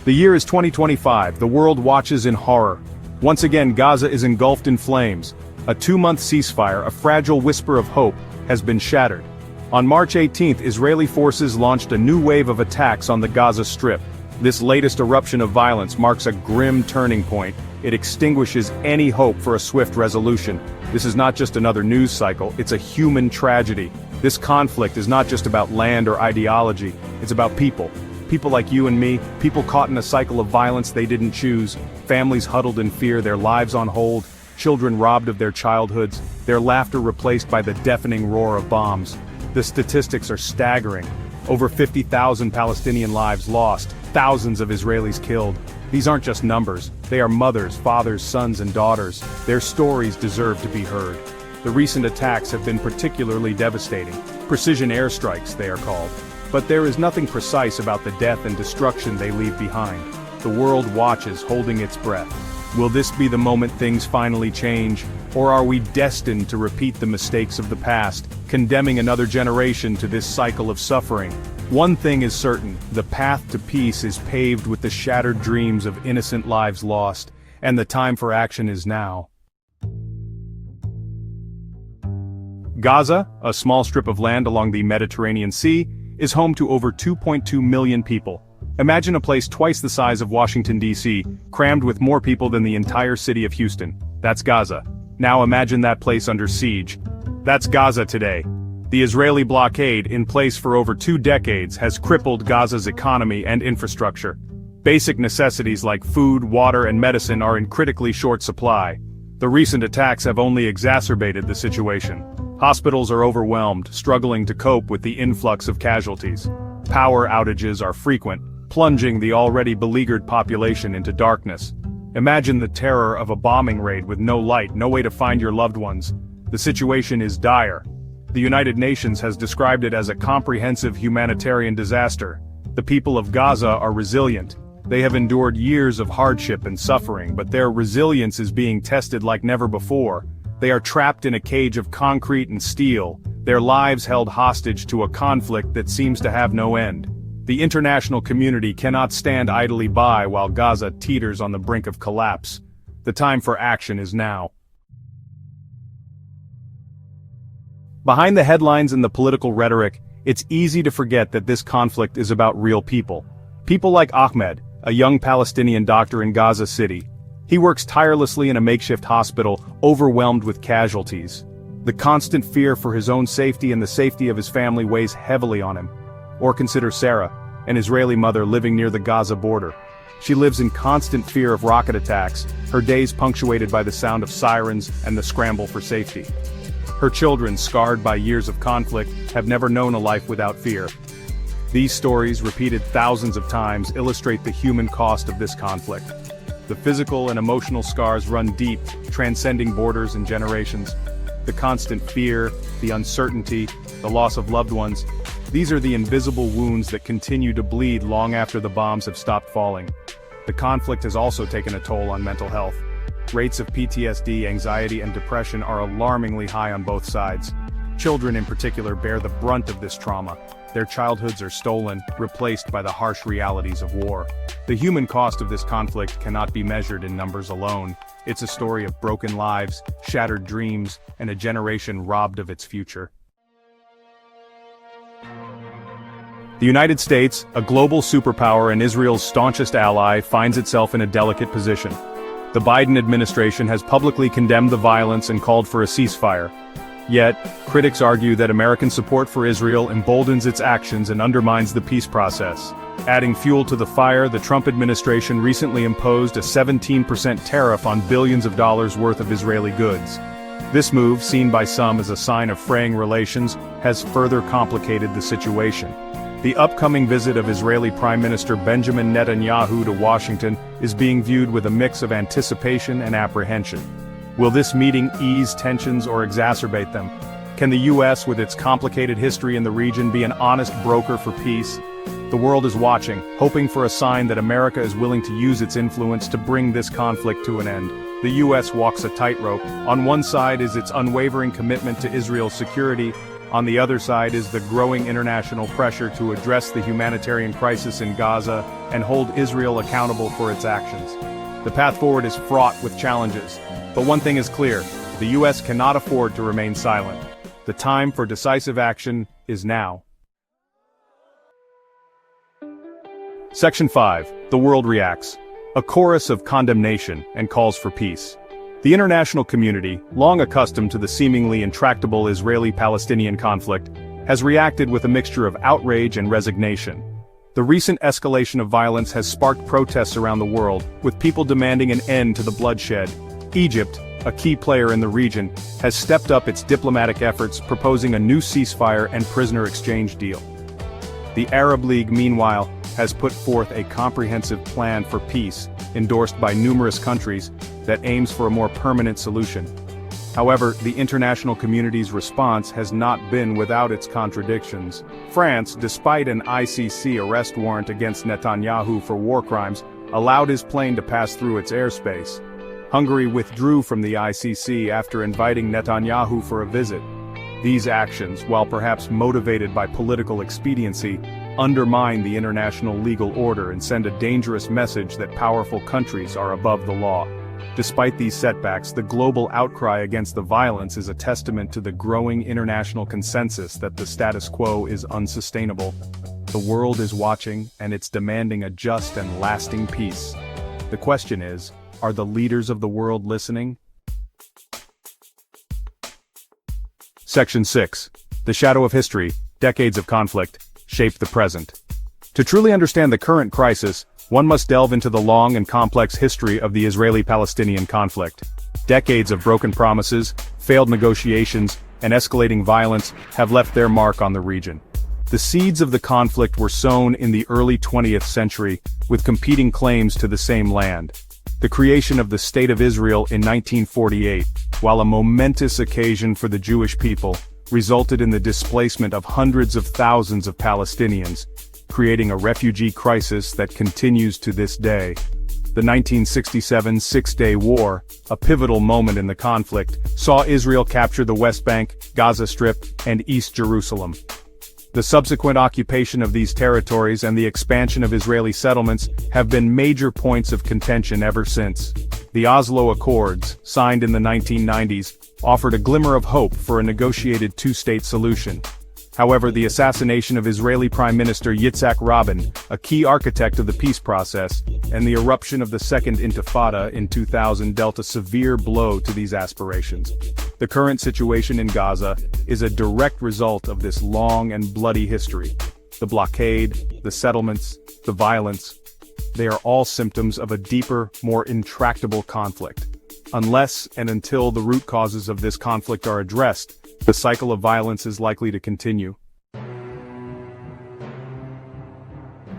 The year is 2025, the world watches in horror. Once again, Gaza is engulfed in flames. A 2-month ceasefire, a fragile whisper of hope, has been shattered. On March 18th, Israeli forces launched a new wave of attacks on the Gaza Strip. This latest eruption of violence marks a grim turning point. It extinguishes any hope for a swift resolution. This is not just another news cycle, it's a human tragedy. This conflict is not just about land or ideology, it's about people. People like you and me, people caught in a cycle of violence they didn't choose, families huddled in fear, their lives on hold, children robbed of their childhoods, their laughter replaced by the deafening roar of bombs. The statistics are staggering. Over 50,000 Palestinian lives lost, thousands of Israelis killed. These aren't just numbers, they are mothers, fathers, sons and daughters. Their stories deserve to be heard. The recent attacks have been particularly devastating. Precision airstrikes, they are called. But there is nothing precise about the death and destruction they leave behind. The world watches, holding its breath. Will this be the moment things finally change? Or are we destined to repeat the mistakes of the past, condemning another generation to this cycle of suffering? One thing is certain, the path to peace is paved with the shattered dreams of innocent lives lost, and the time for action is now. Gaza, a small strip of land along the Mediterranean Sea, is home to over 2.2 million people. Imagine a place twice the size of Washington, D.C., crammed with more people than the entire city of Houston. That's Gaza. Now imagine that place under siege. That's Gaza today. The Israeli blockade, in place for over 2 decades, has crippled Gaza's economy and infrastructure. Basic necessities like food, water, and medicine are in critically short supply. The recent attacks have only exacerbated the situation. Hospitals are overwhelmed, struggling to cope with the influx of casualties. Power outages are frequent, plunging the already beleaguered population into darkness. Imagine the terror of a bombing raid with no light, no way to find your loved ones. The situation is dire. The United Nations has described it as a comprehensive humanitarian disaster. The people of Gaza are resilient. They have endured years of hardship and suffering, but their resilience is being tested like never before. They are trapped in a cage of concrete and steel, their lives held hostage to a conflict that seems to have no end. The international community cannot stand idly by while Gaza teeters on the brink of collapse. The time for action is now. Behind the headlines and the political rhetoric, it's easy to forget that this conflict is about real people. People like Ahmed, a young Palestinian doctor in Gaza City. He works tirelessly in a makeshift hospital, overwhelmed with casualties. The constant fear for his own safety and the safety of his family weighs heavily on him. Or consider Sarah, an Israeli mother living near the Gaza border. She lives in constant fear of rocket attacks, her days punctuated by the sound of sirens and the scramble for safety. Her children, scarred by years of conflict, have never known a life without fear. These stories, repeated thousands of times, illustrate the human cost of this conflict. The physical and emotional scars run deep, transcending borders and generations. The constant fear, the uncertainty, the loss of loved ones, these are the invisible wounds that continue to bleed long after the bombs have stopped falling. The conflict has also taken a toll on mental health. Rates of PTSD, anxiety, and depression are alarmingly high on both sides. Children in particular bear the brunt of this trauma. Their childhoods are stolen, replaced by the harsh realities of war. The human cost of this conflict cannot be measured in numbers alone. It's a story of broken lives, shattered dreams, and a generation robbed of its future. The United States, a global superpower and Israel's staunchest ally, finds itself in a delicate position. The Biden administration has publicly condemned the violence and called for a ceasefire. Yet, critics argue that American support for Israel emboldens its actions and undermines the peace process. Adding fuel to the fire, the Trump administration recently imposed a 17% tariff on billions of dollars worth of Israeli goods. This move, seen by some as a sign of fraying relations, has further complicated the situation. The upcoming visit of Israeli Prime Minister Benjamin Netanyahu to Washington is being viewed with a mix of anticipation and apprehension. Will this meeting ease tensions or exacerbate them? Can the U.S., with its complicated history in the region, be an honest broker for peace? The world is watching, hoping for a sign that America is willing to use its influence to bring this conflict to an end. The U.S. walks a tightrope. On one side is its unwavering commitment to Israel's security. On the other side is the growing international pressure to address the humanitarian crisis in Gaza and hold Israel accountable for its actions. The path forward is fraught with challenges, but one thing is clear: the U.S. cannot afford to remain silent. The time for decisive action is now. Section 5. The world reacts. A chorus of condemnation and calls for peace. The international community, long accustomed to the seemingly intractable Israeli-Palestinian conflict, has reacted with a mixture of outrage and resignation. The recent escalation of violence has sparked protests around the world, with people demanding an end to the bloodshed. Egypt, a key player in the region, has stepped up its diplomatic efforts, proposing a new ceasefire and prisoner exchange deal. The Arab League, meanwhile, has put forth a comprehensive plan for peace, endorsed by numerous countries, that aims for a more permanent solution. However, the international community's response has not been without its contradictions. France, despite an ICC arrest warrant against Netanyahu for war crimes, allowed his plane to pass through its airspace. Hungary withdrew from the ICC after inviting Netanyahu for a visit. These actions, while perhaps motivated by political expediency, undermine the international legal order and send a dangerous message that powerful countries are above the law. Despite these setbacks, the global outcry against the violence is a testament to the growing international consensus that the status quo is unsustainable. The world is watching, and it's demanding a just and lasting peace. The question is, are the leaders of the world listening? Section 6. The shadow of history, decades of conflict, shape the present. To truly understand the current crisis, one must delve into the long and complex history of the Israeli-Palestinian conflict. Decades of broken promises, failed negotiations, and escalating violence have left their mark on the region. The seeds of the conflict were sown in the early 20th century, with competing claims to the same land. The creation of the State of Israel in 1948, while a momentous occasion for the Jewish people, resulted in the displacement of hundreds of thousands of Palestinians, creating a refugee crisis that continues to this day. The 1967 Six-Day War, a pivotal moment in the conflict, saw Israel capture the West Bank, Gaza Strip, and East Jerusalem. The subsequent occupation of these territories and the expansion of Israeli settlements have been major points of contention ever since. The Oslo Accords, signed in the 1990s, offered a glimmer of hope for a negotiated two-state solution. However, the assassination of Israeli Prime Minister Yitzhak Rabin, a key architect of the peace process, and the eruption of the Second Intifada in 2000 dealt a severe blow to these aspirations. The current situation in Gaza is a direct result of this long and bloody history. The blockade, the settlements, the violence, they are all symptoms of a deeper, more intractable conflict. Unless and until the root causes of this conflict are addressed, the cycle of violence is likely to continue.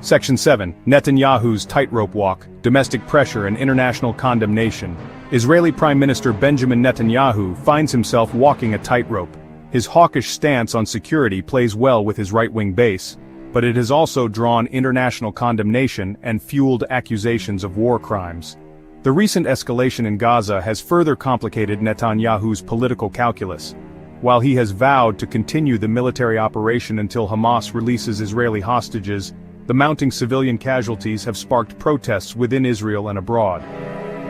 Section 7. Netanyahu's tightrope walk, domestic pressure and international condemnation. Israeli Prime Minister Benjamin Netanyahu finds himself walking a tightrope. His hawkish stance on security plays well with his right-wing base, but it has also drawn international condemnation and fueled accusations of war crimes. The recent escalation in Gaza has further complicated Netanyahu's political calculus. While he has vowed to continue the military operation until Hamas releases Israeli hostages, the mounting civilian casualties have sparked protests within Israel and abroad.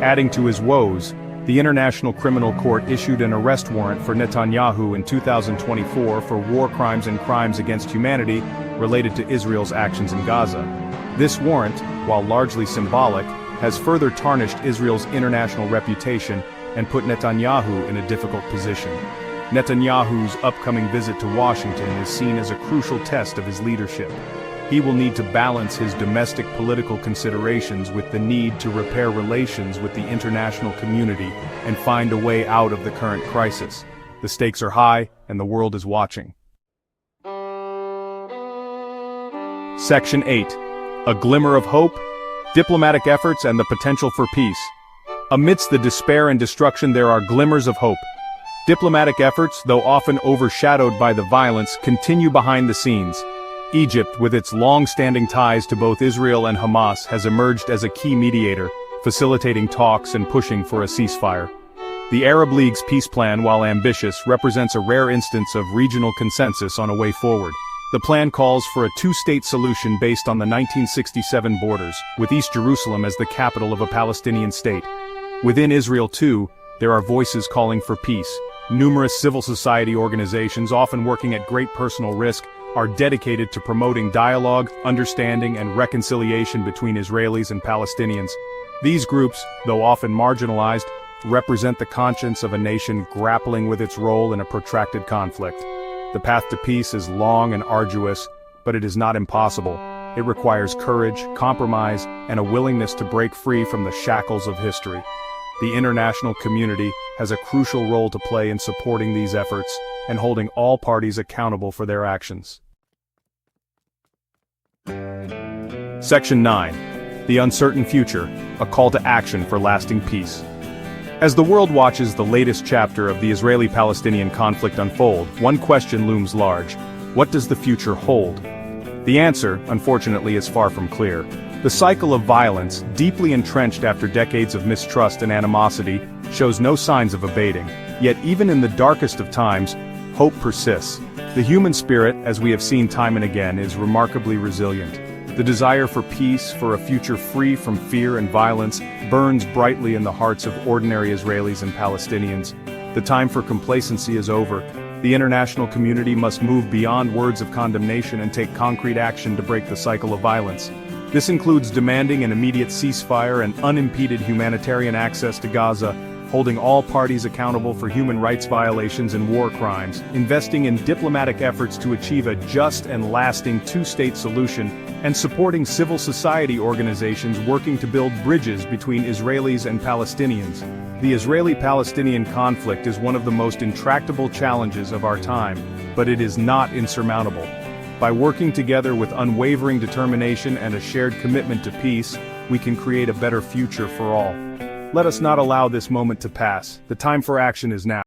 Adding to his woes, the International Criminal Court issued an arrest warrant for Netanyahu in 2024 for war crimes and crimes against humanity related to Israel's actions in Gaza. This warrant, while largely symbolic, has further tarnished Israel's international reputation and put Netanyahu in a difficult position. Netanyahu's upcoming visit to Washington is seen as a crucial test of his leadership. He will need to balance his domestic political considerations with the need to repair relations with the international community and find a way out of the current crisis. The stakes are high, and the world is watching. Section 8. A glimmer of hope, diplomatic efforts and the potential for peace. Amidst the despair and destruction there are glimmers of hope. Diplomatic efforts, though often overshadowed by the violence, continue behind the scenes. Egypt, with its long-standing ties to both Israel and Hamas, has emerged as a key mediator, facilitating talks and pushing for a ceasefire. The Arab League's peace plan, while ambitious, represents a rare instance of regional consensus on a way forward. The plan calls for a two-state solution based on the 1967 borders, with East Jerusalem as the capital of a Palestinian state. Within Israel, too, there are voices calling for peace. Numerous civil society organizations, often working at great personal risk, are dedicated to promoting dialogue, understanding, and reconciliation between Israelis and Palestinians. These groups, though often marginalized, represent the conscience of a nation grappling with its role in a protracted conflict. The path to peace is long and arduous, but it is not impossible. It requires courage, compromise, and a willingness to break free from the shackles of history. The international community has a crucial role to play in supporting these efforts and holding all parties accountable for their actions. Section 9. The Uncertain Future, a Call to Action for Lasting Peace. As the world watches the latest chapter of the Israeli-Palestinian conflict unfold, one question looms large: what does the future hold? The answer, unfortunately, is far from clear. The cycle of violence, deeply entrenched after decades of mistrust and animosity, shows no signs of abating. Yet even in the darkest of times, hope persists. The human spirit, as we have seen time and again, is remarkably resilient. The desire for peace, for a future free from fear and violence, burns brightly in the hearts of ordinary Israelis and Palestinians. The time for complacency is over. The international community must move beyond words of condemnation and take concrete action to break the cycle of violence. This includes demanding an immediate ceasefire and unimpeded humanitarian access to Gaza, holding all parties accountable for human rights violations and war crimes, investing in diplomatic efforts to achieve a just and lasting two-state solution, and supporting civil society organizations working to build bridges between Israelis and Palestinians. The Israeli-Palestinian conflict is one of the most intractable challenges of our time, but it is not insurmountable. By working together with unwavering determination and a shared commitment to peace, we can create a better future for all. Let us not allow this moment to pass. The time for action is now.